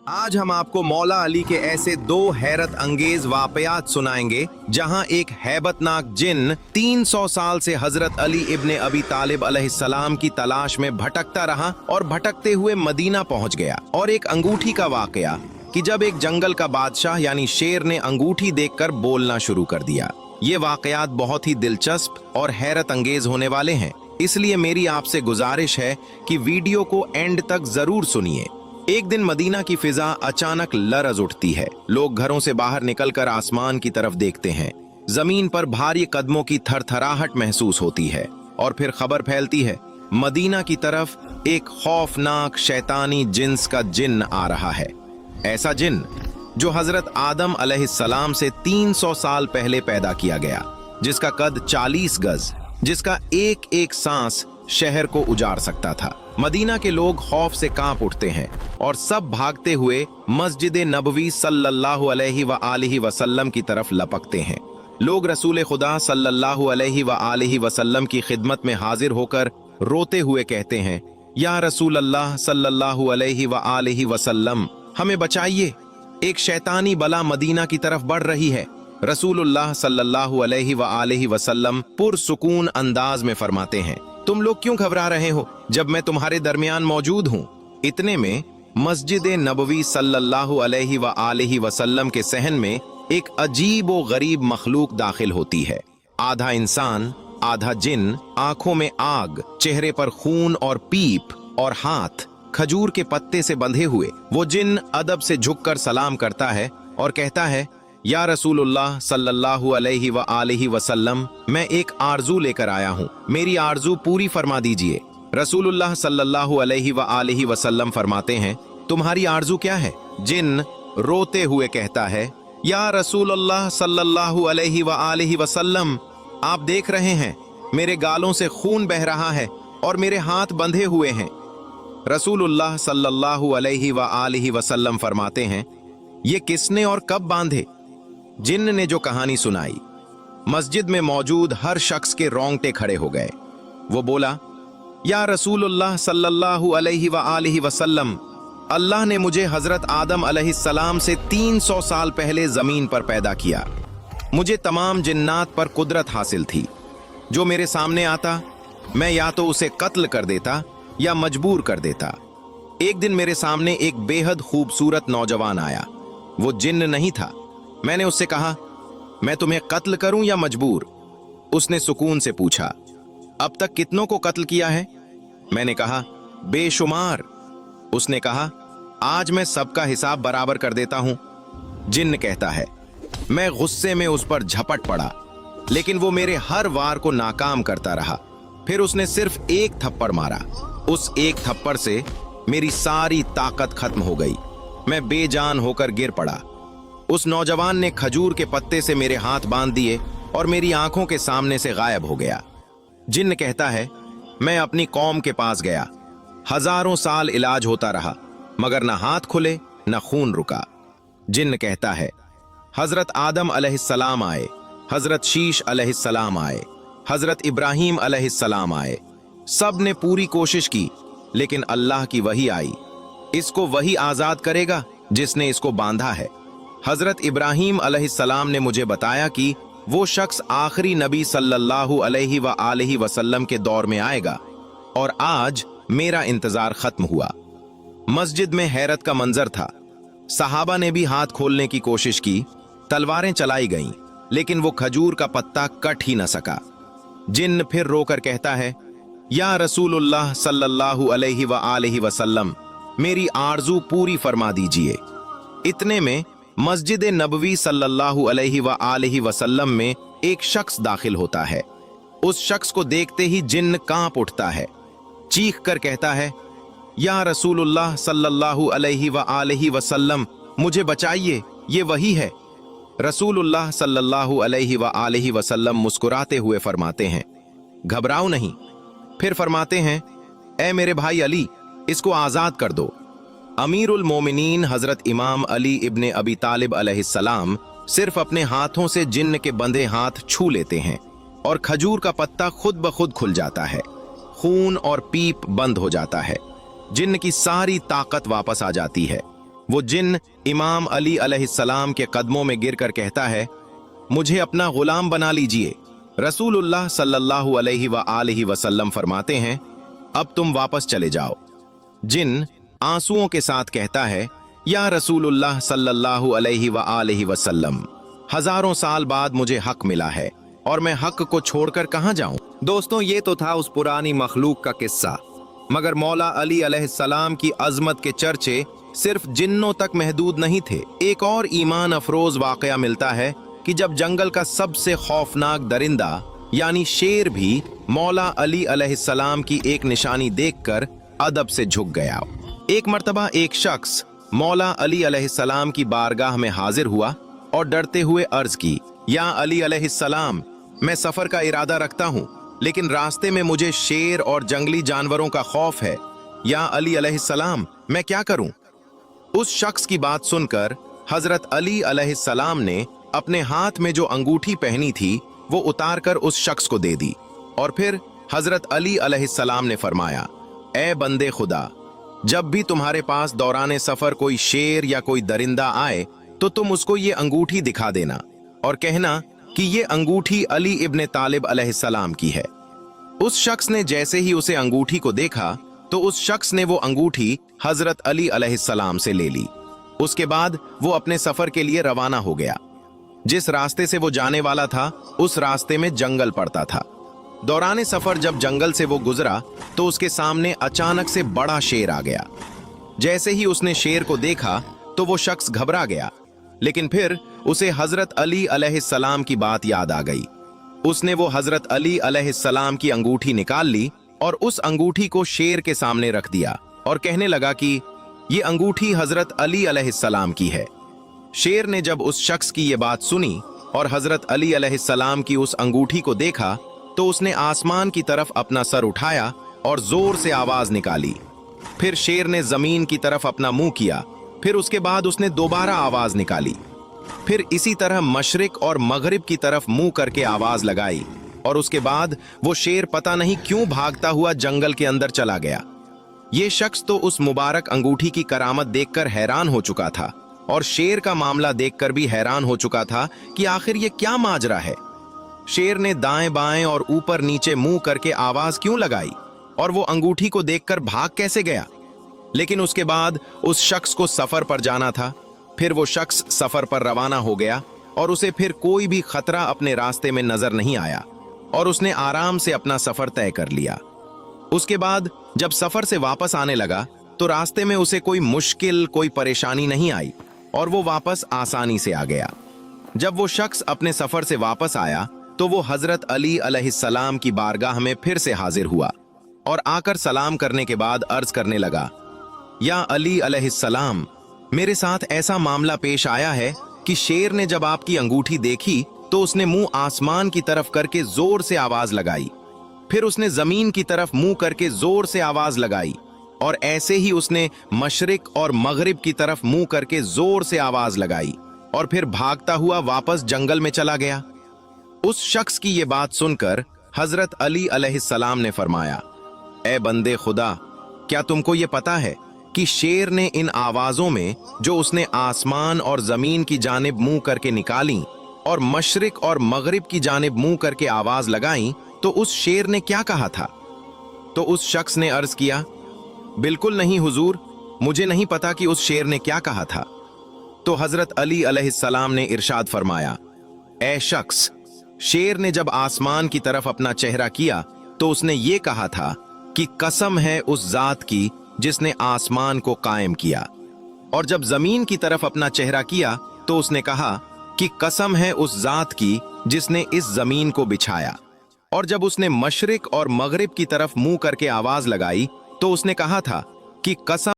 आज हम आपको मौला अली के ऐसे दो हैरत अंगेज वाकयात सुनाएंगे जहां एक हैबतनाक जिन 300 साल से हजरत अली इब्ने अबी तालिब अलैहिस्सलाम की तलाश में भटकता रहा और भटकते हुए मदीना पहुंच गया। और एक अंगूठी का वाकया कि जब एक जंगल का बादशाह यानी शेर ने अंगूठी देखकर बोलना शुरू कर दिया। ये वाकयात बहुत ही दिलचस्प और हैरत अंगेज होने वाले हैं, इसलिए मेरी आपसे गुजारिश है कि वीडियो को एंड तक जरूर सुनिए। एक दिन मदीना की फिजा अचानक लरज उठती है। लोग घरों से बाहर निकलकर आसमान की तरफ देखते हैं। जमीन पर भारी कदमों की थरथराहट महसूस होती है और फिर खबर फैलती है, मदीना की तरफ एक खौफनाक शैतानी जिन्स का जिन्न आ रहा है। ऐसा जिन्न जो हजरत आदम अलैहिस्सलाम से 300 साल पहले पैदा किया गया, जिसका कद 40 गज, जिसका एक एक सांस शहर को उजाड़ सकता था। मदीना के लोग खौफ से कांप उठते हैं और सब भागते हुए मस्जिद नबवी सल्लल्लाहु अलैहि व आलिहि वसल्लम की तरफ लपकते हैं। लोग रसूल खुदा सल्लल्लाहु अलैहि व आलिहि वसल्लम की खिदमत में हाजिर होकर रोते हुए कहते हैं, या रसूल अल्लाह सल्लल्लाहु अलैहि व आलिहि वसल्लम, हमें बचाइए, एक शैतानी बला मदीना की तरफ बढ़ रही है। रसूलुल्लाह सल्लल्लाहु अलैहि व आलिहि वसल्लम पुरसुकून अंदाज में फरमाते हैं, तुम लोग क्यों घबरा रहे हो जब मैं तुम्हारे दरमियान मौजूद हूँ। इतने में मस्जिद नबवी सल्लल्लाहु अलैहि व आलिहि वसल्लम के सहन में एक अजीब व गरीब मखलूक दाखिल होती है। आधा इंसान आधा जिन, आंखों में आग, चेहरे पर खून और पीप और हाथ खजूर के पत्ते से बंधे हुए। वो जिन अदब से झुककर सलाम करता है और कहता है, या रसूलुल्लाह सल्लल्लाहु अलैहि व आलिहि वसल्लम, मैं एक आरजू लेकर आया हूँ, मेरी आरजू पूरी फरमा दीजिए। रसूलुल्लाह सल्लल्लाहु अलैहि व आलिहि वसल्लम फरमाते हैं, तुम्हारी आरजू क्या है? जिन रोते हुए कहता है, या रसूलुल्लाह सल्लल्लाहु अलैहि व आलिहि वसल्लम, आप देख रहे हैं मेरे गालों से खून बह रहा है और मेरे हाथ बंधे हुए हैं। रसूलुल्लाह सल्लल्लाहु अलैहि व आलिहि वसल्लम फरमाते हैं, ये किसने और कब बांधे? जिन्न ने जो कहानी सुनाई, मस्जिद में मौजूद हर शख्स के रोंगटे खड़े हो गए। वो बोला, या रसूलुल्लाह सल्लल्लाहु अलैहि व आलिहि वसल्लम, अल्लाह ने मुझे हजरत आदम अलैहिस्सलाम से 300 साल पहले जमीन पर पैदा किया। मुझे तमाम जिन्नात पर कुदरत हासिल थी। जो मेरे सामने आता, मैं या तो उसे कत्ल कर देता या मजबूर कर देता। एक दिन मेरे सामने एक बेहद खूबसूरत नौजवान आया। वो जिन्न नहीं था। मैंने उससे कहा, मैं तुम्हें कत्ल करूं या मजबूर? उसने सुकून से पूछा, अब तक कितनों को कत्ल किया है? मैंने कहा, बेशुमार। उसने कहा, आज मैं सबका हिसाब बराबर कर देता हूं। जिन्न कहता है, मैं गुस्से में उस पर झपट पड़ा, लेकिन वो मेरे हर वार को नाकाम करता रहा। फिर उसने सिर्फ एक थप्पड़ मारा। उस एक थप्पड़ से मेरी सारी ताकत खत्म हो गई। मैं बेजान होकर गिर पड़ा। उस नौजवान ने खजूर के पत्ते से मेरे हाथ बांध दिए और मेरी आंखों के सामने से गायब हो गया। जिन्न कहता है, मैं अपनी कौम के पास गया। हजारों साल इलाज होता रहा, मगर न हाथ खुले न खून रुका। जिन्न कहता है, हजरत आदम अलैहिस्सलाम आए, हजरत शीश अलैहिस्सलाम आए, हजरत इब्राहीम अलैहिस्सलाम आए। सब ने पूरी कोशिश की, लेकिन अल्लाह की वही आई। इसको वही आजाद करेगा जिसने इसको बांधा है। हजरत इब्राहीम अलैहिस्सलाम ने मुझे बताया कि वो शख्स आखिरी नबी सल्लल्लाहु अलैहि व आलिहि वसल्लम के दौर में आएगा, और आज मेरा इंतजार खत्म हुआ। मस्जिद में हैरत का मंजर था। सहाबा ने भी हाथ खोलने की कोशिश की, तलवारें चलाई गईं, लेकिन वो खजूर का पत्ता कट ही न सका। जिन्न फिर रोकर कहता है, या रसूलुल्लाह सल्लल्लाहु अलैहि व आलिहि वसल्लम, मेरी आरजू पूरी फरमा दीजिए। इतने में मस्जिद नबवी सल्लल्लाहु अलैहि व आलिहि वसल्लम में एक शख्स दाखिल होता है। उस शख्स को देखते ही जिन्न कांप उठता है। चीख कर कहता है, या रसूलुल्लाह सल्लल्लाहु अलैहि व आलिहि वसल्लम, मुझे बचाइए, ये वही है। रसूलुल्लाह सल्लल्लाहु अलैहि व आलिहि वसल्लम मुस्कुराते हुए फरमाते हैं, घबराओ नहीं। फिर फरमाते हैं, ए मेरे भाई अली, इसको आजाद कर दो। अमीरुल मोमिनीन हजरत इमाम अली इब्ने अबी तालिब अलैहिस्सलाम सिर्फ अपने हाथों से जिन्न के बंधे हाथ छू लेते हैं और खजूर का पत्ता खुद ब खुद खुल जाता है। खून और पीप बंद हो जाता है। जिन्न की सारी ताकत वापस आ जाती है। वो जिन इमाम अली अलैहिस्सलाम के कदमों में गिरकर कहता है, मुझे अपना गुलाम बना लीजिए। रसूलुल्लाह सल्लल्लाहु अलैहि व आलिहि वसल्लम फरमाते हैं, अब तुम वापस चले जाओ। जिन आंसुओं के साथ कहता है, या रसूलुल्लाह सल्लल्लाहु अलैहि व आलिहि वसल्लम, हजारों साल बाद मुझे हक मिला है और मैं हक को छोड़कर कहां जाऊं। दोस्तों, ये तो था उस पुरानी मखलूक का किस्सा, मगर मौला अली अलैहिस्सलाम की अजमत के चर्चे सिर्फ जिन्नों तक महदूद नहीं थे। एक और ईमान अफरोज वाकया मिलता है कि जब जंगल का सबसे खौफनाक दरिंदा यानी शेर भी मौला अली अलैहिस्सलाम की एक निशानी देखकर अदब से झुक गया। एक मर्तबा एक शख्स मौला अली अलैहिस्सलाम की बारगाह में हाजिर हुआ और डरते हुए अर्ज की, या अली अलैहिस्सलाम, मैं सफर का इरादा रखता हूँ, लेकिन रास्ते में मुझे शेर और जंगली जानवरों का खौफ है। या अली अलैहिस्सलाम, मैं क्या करूं? उस शख्स की बात सुनकर हजरत अली अलैहिस्सलाम ने अपने हाथ में जो अंगूठी पहनी थी वो उतारकर उस शख्स को दे दी और फिर हजरत अली अलैहिस्सलाम ने फरमाया, ए बंदे खुदा, जब भी तुम्हारे पास दौराने सफर कोई शेर या कोई दरिंदा आए तो तुम उसको ये अंगूठी दिखा देना और कहना कि ये अंगूठी अली इब्ने तालिब अलैहिस्सलाम की है। उस शख्स ने जैसे ही उसे अंगूठी को देखा तो उस शख्स ने वो अंगूठी हजरत अली अलैहिस्सलाम से ले ली। उसके बाद वो अपने सफर के लिए रवाना हो गया। जिस रास्ते से वो जाने वाला था उस रास्ते में जंगल पड़ता था। दौराने सफर जब जंगल से वो गुजरा तो उसके सामने अचानक से बड़ा शेर आ गया। जैसे ही उसने शेर को देखा तो वो शख्स घबरा गया, लेकिन फिर उसे हजरत अली अलैहिस्सलाम की बात याद आ गई। उसने वो हजरत अली अलैहिस्सलाम की अंगूठी निकाल ली और उस अंगूठी को शेर के सामने रख दिया और कहने लगा कि ये अंगूठी हजरत अली अलैहिस्सलाम की है। शेर ने जब उस शख्स की ये बात सुनी और हजरत अली अलैहिस्सलाम की उस अंगूठी को देखा तो उसने आसमान की तरफ अपना सर उठाया और जोर से आवाज निकाली। फिर शेर ने जमीन की तरफ अपना मुंह किया। फिर उसके बाद उसने दोबारा आवाज निकाली। फिर इसी तरह मशरिक और मगरिब की तरफ मुंह करके आवाज लगाई और उसके बाद वो शेर पता नहीं क्यों भागता हुआ जंगल के अंदर चला गया। ये शख्स तो उस मुबारक अंगूठी की करामत देखकर हैरान हो चुका था और शेर का मामला देखकर भी हैरान हो चुका था कि आखिर ये क्या माजरा है। शेर ने दाएं बाएं और ऊपर नीचे मुंह करके आवाज क्यों लगाई और वो अंगूठी को देखकर भाग कैसे गया। लेकिन उसके बाद उस शख्स को सफर पर जाना था। फिर वो शख्स सफर पर रवाना हो गया और उसे फिर कोई भी खतरा अपने रास्ते में नजर नहीं आया और उसने आराम से अपना सफर तय कर लिया। उसके बाद जब सफर से वापस आने लगा तो रास्ते में उसे कोई मुश्किल, कोई परेशानी नहीं आई और वो वापस आसानी से आ गया। जब वो शख्स अपने सफर से वापस आया तो वो हजरत अली अलैहिस्सलाम की बारगाह में फिर से हाजिर हुआ और आकर सलाम करने के बाद अर्ज करने लगा, या अली अलैहिस्सलाम, मेरे साथ ऐसा मामला पेश आया है कि शेर ने जब आपकी अंगूठी देखी तो उसने मुंह आसमान की तरफ करके जोर से आवाज लगाई। फिर उसने जमीन की तरफ मुंह करके जोर से आवाज लगाई और ऐसे ही उसने मशरिक और मगरिब की तरफ मुंह करके जोर से आवाज लगाई और फिर भागता हुआ वापस जंगल में चला गया। उस शख्स की ये बात सुनकर हजरत अली अलैहिस्सलाम ने फरमाया, ए बंदे खुदा, क्या तुमको ये पता है कि शेर ने इन आवाजों में जो उसने आसमान और जमीन की जानिब मुंह करके निकाली और मशरिक और मगरिब की जानिब मुंह करके आवाज लगाई, तो उस शेर ने क्या कहा था? तो उस शख्स ने अर्ज किया, बिल्कुल नहीं हुजूर, मुझे नहीं पता कि उस शेर ने क्या कहा था। तो हजरत अली अलैहिस्सलाम ने इरशाद फरमाया, ए शख्स, शेर ने जब आसमान की तरफ अपना चेहरा किया तो उसने ये कहा था कि कसम है उस जात की जिसने आसमान को कायम किया, और जब जमीन की तरफ अपना चेहरा किया तो उसने कहा कि कसम है उस जात की जिसने इस जमीन को बिछाया, और जब उसने मशरिक और मगरिब की तरफ मुंह करके आवाज लगाई तो उसने कहा था कि कसम